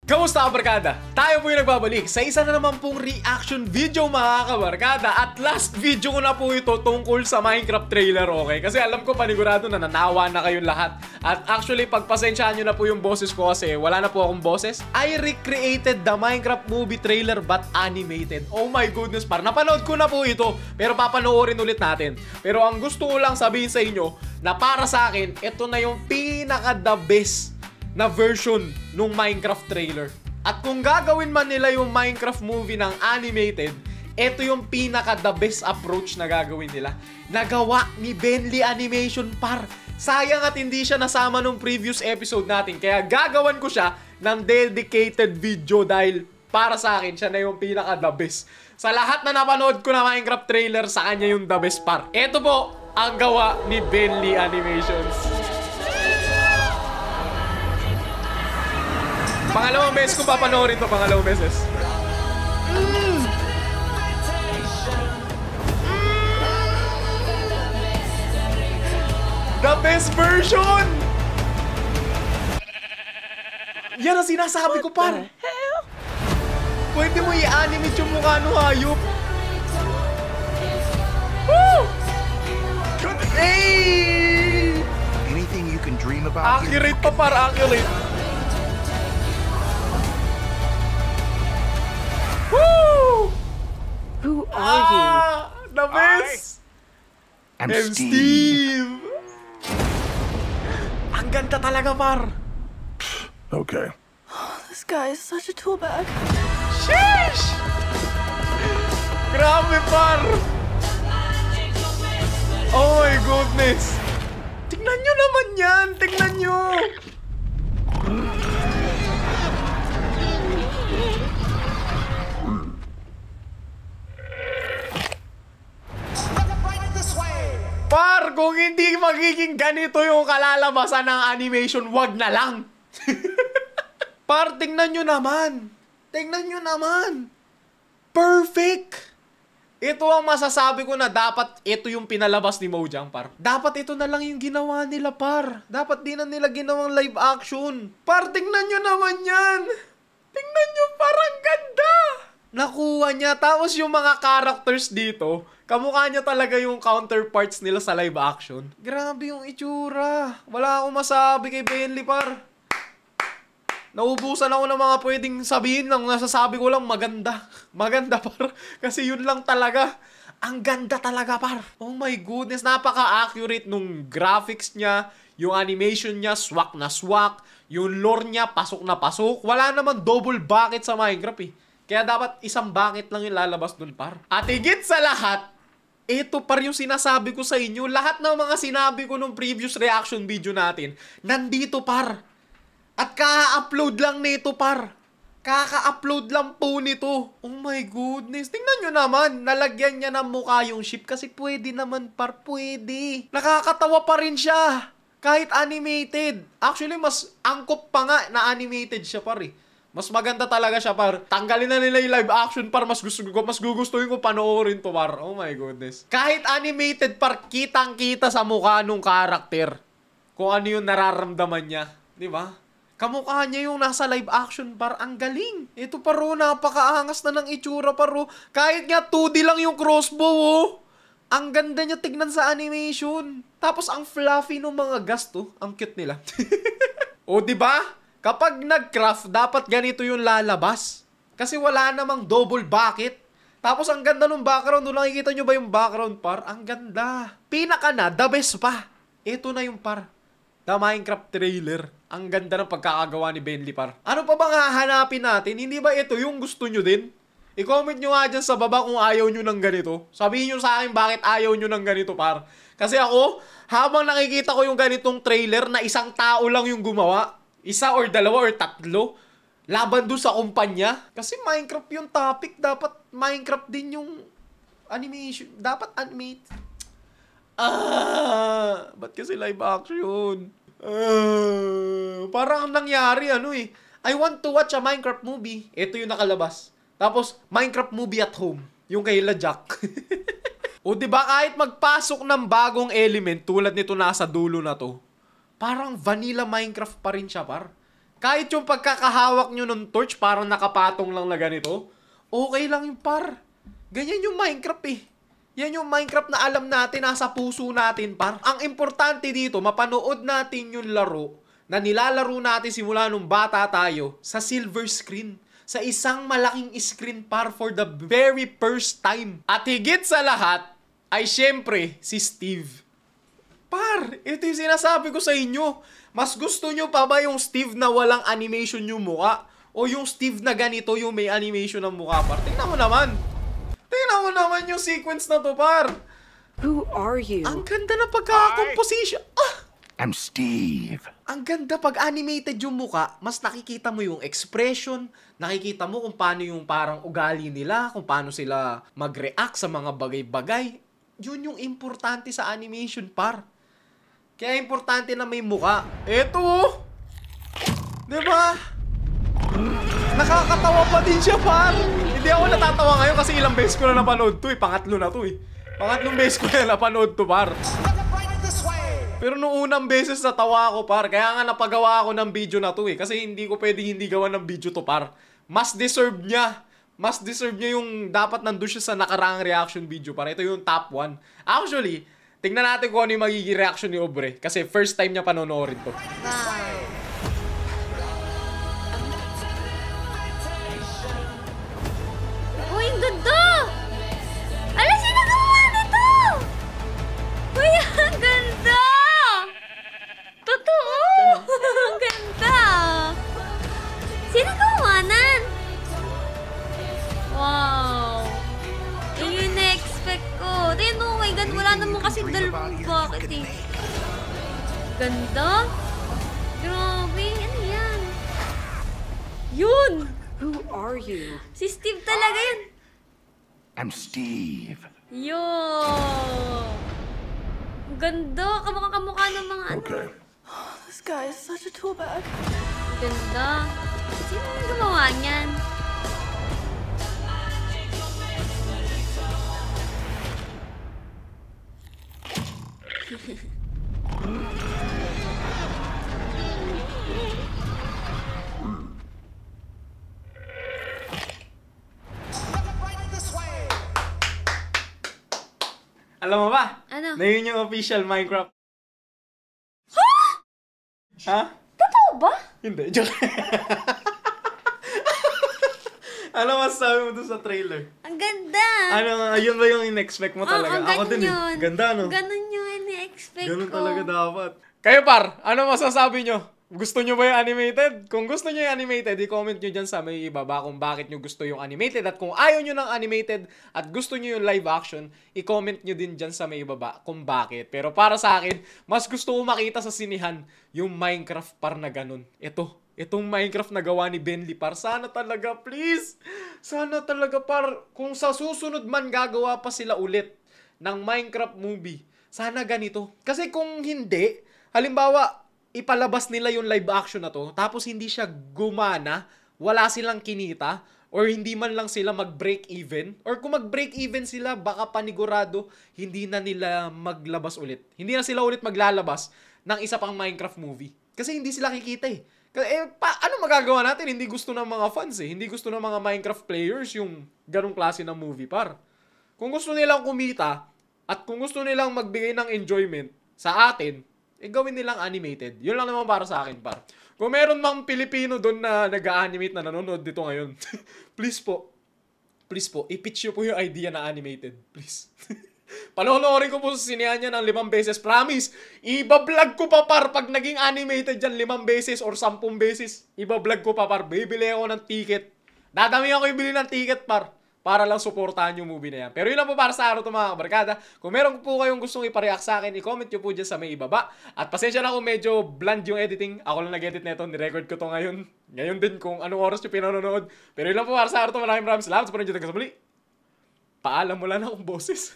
Kamusta kabarkada? Tayo po yung nagbabalik sa isa na naman pong reaction video mga kabarkada. At last video ko na po ito tungkol sa Minecraft trailer, okay? Kasi alam ko panigurado na nanawa na kayong lahat. At actually pagpasensyaan nyo na po yung boses ko kasi wala na po akong boses. I recreated the Minecraft movie trailer but animated. Oh my goodness, par napanood ko na po ito. Pero papanoorin ulit natin. Pero ang gusto ko lang sabihin sa inyo na para sa akin, ito na yung pinaka the best na version nung Minecraft trailer. At kung gagawin man nila yung Minecraft movie ng animated, ito yung pinaka the best approach na gagawin nila. Nagawa ni Benly Animation, par. Sayang at hindi siya nasama nung previous episode natin. Kaya gagawan ko siya ng dedicated video dahil para sa akin, siya na yung pinaka the best. Sa lahat na napanood ko na Minecraft trailer, sa kanya yung the best par. Ito po ang gawa ni Benly Animations. Pangalawang beses ko papanoorin to, pangalawang beses. The best version! Yan ang sinasabi ko, par. Pwede mo i-animate yung mukha ng hayop. Woo! Good. Hey! Anything you can dream about. Accurate pa, par. Accurate. Woo! Who are you? The best! I'm I'm Steve. Steve! Ang ganda talaga, par. Okay. This guy is such a tool bag. Sheesh! Grabe, par! Oh my goodness! Tignan nyo naman yan! Tignan nyo! Par, kung hindi magiging ganito yung kalalabasan ng animation, wag na lang. Par, tingnan nyo naman. Tingnan nyo naman. Perfect. Ito ang masasabi ko na dapat ito yung pinalabas ni Mojang, par. Dapat ito na lang yung ginawa nila, par. Dapat di na nila ginawang live action. Par, tingnan nyo naman yan. Tingnan nyo, parang ganda. Nakuha niya. Tapos yung mga characters dito, kamukha niya talaga yung counterparts nila sa live action. Grabe yung itsura. Wala akong masabi kay Benly, par. Naubusan ako ng mga pwedeng sabihin lang. Nasasabi ko lang maganda. Maganda, par. Kasi yun lang talaga. Ang ganda talaga, par. Oh my goodness. Napaka-accurate nung graphics niya. Yung animation niya, swak na swak. Yung lore niya, pasok na pasok. Wala naman double bucket sa Minecraft eh. Kaya dapat isang bucket lang yung lalabas dun, par. At higit sa lahat, ito par yung sinasabi ko sa inyo. Lahat ng mga sinabi ko nung previous reaction video natin, nandito, par. At kaka-upload lang nito, par. Kaka-upload lang po nito. Oh my goodness. Tingnan nyo naman. Nalagyan niya ng mukha yung ship. Kasi pwede naman, par. Pwede. Nakakatawa pa rin siya. Kahit animated. Actually, mas angkop pa nga na animated siya, par eh. Mas maganda talaga siya, par. Tanggalin na nila yung live action, par. Mas gugustuhin ko panoorin to, par. Oh my goodness. Kahit animated, par, kitang-kita sa mukha nung karakter kung ano yung nararamdaman niya. Diba? Kamukha niya yung nasa live action, par. Ang galing. Ito, paro, napakaangas na ng itsura, paro. Kahit nga 2D lang yung crossbow, oh. Ang ganda niya tignan sa animation. Tapos, ang fluffy ng mga gasto. Ang cute nila. O, diba? Kapag nag-craft, dapat ganito yung lalabas. Kasi wala namang double bucket. Tapos ang ganda ng background. Doon nakikita nyo ba yung background, par? Ang ganda. Pinaka na, the best pa. Ito na yung, par. The Minecraft trailer. Ang ganda ng pagkakagawa ni Benly, par. Ano pa bang hahanapin natin? Hindi ba ito yung gusto nyo din? I-comment nyo nga dyan sa baba kung ayaw nyo ng ganito. Sabihin nyo sa akin bakit ayaw nyo ng ganito, par. Kasi ako, habang nakikita ko yung ganitong trailer na isang tao lang yung gumawa, isa or dalawa or tatlo, laban doon sa kumpanya. Kasi Minecraft yung topic, dapat Minecraft din yung animation. Dapat animate. Ba't kasi live action? Parang nangyari, ano eh. I want to watch a Minecraft movie. Ito yung nakalabas. Tapos, Minecraft movie at home. Yung kay La Jack. O diba kahit magpasok ng bagong element tulad nito nasa dulo na to, parang vanilla Minecraft pa rin siya, par. Kahit yung pagkakahawak nyo ng torch, parang nakapatong lang na ganito, okay lang yung par. Ganyan yung Minecraft eh. Yan yung Minecraft na alam natin, nasa puso natin, par. Ang importante dito, mapanood natin yung laro na nilalaro natin simula nung bata tayo sa silver screen. Sa isang malaking screen, par, for the very first time. At higit sa lahat, ay syempre, si Steve. Par, ito yung sinasabi ko sa inyo. Mas gusto nyo pa ba yung Steve na walang animation yung mukha? O yung Steve na ganito yung may animation ng mukha, par? Tingnan mo naman. Tingnan mo naman yung sequence na to, par. Who are you? Ang ganda na pagkaka-composition. I'm Steve. Ang ganda pag animated yung mukha, mas nakikita mo yung expression, nakikita mo kung paano yung parang ugali nila, kung paano sila mag-react sa mga bagay-bagay. Yun yung importante sa animation, par. Kaya importante na may mukha. Eto! Diba? Nakakatawa pa din siya, par. Hindi ako natatawa ngayon kasi ilang beses ko na napanood to eh. Pangatlo na to eh. Pangatlong beses ko na napanood to, par. Pero nung unang beses natawa ako, par. Kaya nga napagawa ako ng video na to eh. Kasi hindi ko pwedeng hindi gawa ng video to, par. Mas deserve niya. Mas deserve niya yung dapat nandun siya sa nakaraang reaction video, par. Ito yung top 1. Actually, tingnan natin kung ano yung magiging reaction ni Obre. Kasi first time niya panonoorin to. Uy, ang ganda! Ala, sino gumawa nito? Uy, ang ganda! Totoo! Ang ganda! Sino gumawa nan? Wow! Yun yung na-expect ko. Tingnan mo, oh my God, wala naman kasi dalawang bakit eh. Ganda? Grabe, ano yan? Yun! Who are you? Si Steve talaga yun. I'm Steve. Yo! Ang ganda. Kamukha ng mga ano. Okay. This guy is such a tool bag. Ganda. Sino yung gumawa niyan? Alam mo ba? Ano? Na yun yung official Minecraft. Ha? Totoo ba? Hindi, joke. Ano masasabi mo dun sa trailer? Ang ganda. Ano, yun ba yung in-expect mo talaga? Ako din eh. yun. Ganda, no? Ganun yung ini-expect Ganun ko. talaga dapat. Kayo, par, ano masasabi nyo? Gusto nyo ba yung animated? Kung gusto nyo yung animated, i-comment nyo dyan sa may ibaba kung bakit nyo gusto yung animated. At kung ayaw nyo ng animated at gusto nyo yung live action, i-comment nyo din dyan sa may ibaba kung bakit. Pero para sa akin, mas gusto ko makita sa sinihan yung Minecraft par na ganun. Itong Minecraft na gawa ni Benly par. Sana talaga, please. Sana talaga par. Kung sa susunod man gagawa pa sila ulit ng Minecraft movie, sana ganito. Kasi kung hindi, halimbawa, ipalabas nila yung live action na to, tapos hindi siya gumana, wala silang kinita, or hindi man lang sila mag-break even, or kung mag-break even sila, baka panigurado, hindi na nila maglabas ulit. Hindi na sila ulit maglalabas ng isa pang Minecraft movie. Kasi hindi sila kikita eh. Ano magagawa natin? Hindi gusto ng mga fans eh. Hindi gusto ng mga Minecraft players yung ganong klase ng movie par. Kung gusto nilang kumita, at kung gusto nilang magbigay ng enjoyment sa atin, gawin nilang animated. Yun lang naman para sa akin, par. Kung meron mang Pilipino doon na nag-animate na nanonood dito ngayon, please po, i-pitch nyo po yung idea na animated. Please. Panonoorin ko po sa sinehan niya ng 5 beses. Promise, iba-vlog ko pa, par. Pag naging animated dyan 5 beses or 10 beses, iba-vlog ko pa, par. Bibili ako ng ticket. Dadami ako ibili ng ticket, par. Para lang suportahan yung movie na yan. Pero yun lang po para sa araw ito, mga kabarkada. Kung meron po kayong gustong ipareact sa akin, i-comment nyo po dyan sa may ibaba. At pasensya na kung medyo bland yung editing. Ako lang nag-edit nito. Ni-record ko to ngayon. Ngayon din kung anong oras nyo pinanonood. Pero yun lang po para sa araw ito. Maraming salamat sa panunod nyo. Hanggang sa muli. Paalam mo lang akong boses.